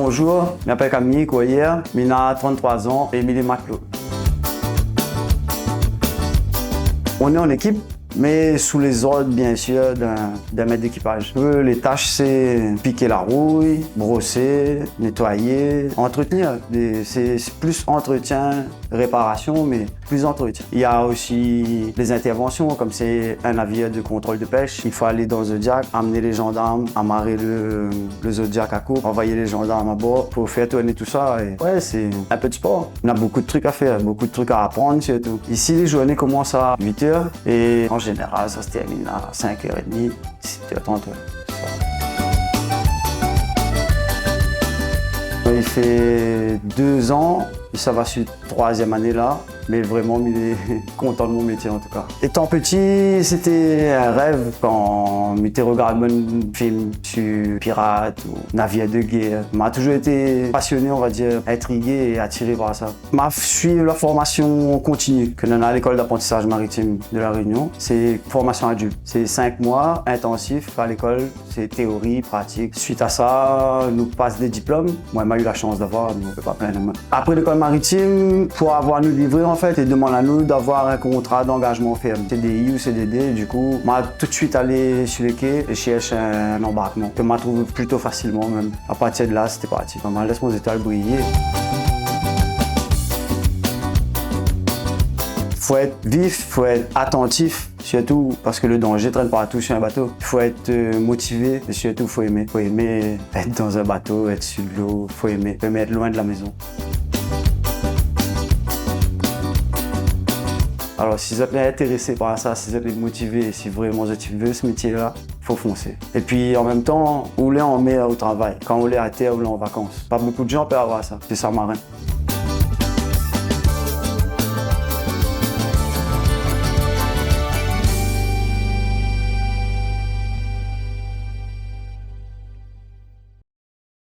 bonjour, je m'appelle Camille Coyer, j'ai 33 ans et je suis matelot. On est en équipe, mais sous les ordres, bien sûr, d'un maître d'équipage. Les tâches, c'est piquer la rouille, brosser, nettoyer, entretenir. C'est plus entretien, réparation, mais plus entretien. Il y a aussi des interventions, comme c'est un navire de contrôle de pêche. Il faut aller dans le Zodiac, amener les gendarmes, amarrer le Zodiac à court, envoyer les gendarmes à bord pour faire tourner tout ça. Et ouais, c'est un peu de sport. On a beaucoup de trucs à faire, beaucoup de trucs à apprendre surtout. Ici, les journées commencent à 8h et en général, ça se termine à 5h30, 6h30. Il fait 2 ans, ça va sur 3e année là, mais vraiment il est content de mon métier en tout cas. Étant petit, c'était un rêve quand je regardais un film sur pirates ou navires de guerre. M'a toujours été passionné, on va dire, intrigué et attiré par ça. M'a suivi la formation continue que l'on a à l'école d'apprentissage maritime de La Réunion. C'est formation adulte. C'est 5 mois intensifs à l'école, c'est théorie, pratique. Suite à ça, nous passe des diplômes. Moi, j'ai eu la chance d'avoir, mais on ne peut pas plaindre. Après l'école maritime, pour avoir nous livré en fait, il demande à nous d'avoir un contrat d'engagement ferme, CDI ou CDD. Du coup, m'a tout de suite allé sur les quais et chercher un embarquement que m'a trouvé plutôt facilement même. À partir de là, c'était parti. Maman laisse mon étoile briller. Faut être vif, faut être attentif, surtout parce que le danger traîne partout sur un bateau. Il faut être motivé et surtout faut aimer. Faut aimer être dans un bateau, être sur l'eau, faut aimer être loin de la maison. Alors si vous êtes intéressé par ça, si vous êtes motivé, si vraiment vous veux ce métier-là, il faut foncer. Et puis en même temps, vous voulez en mer au travail. Quand vous voulez à terre, vous voulez en vacances. Pas beaucoup de gens peuvent avoir ça, c'est ça marin.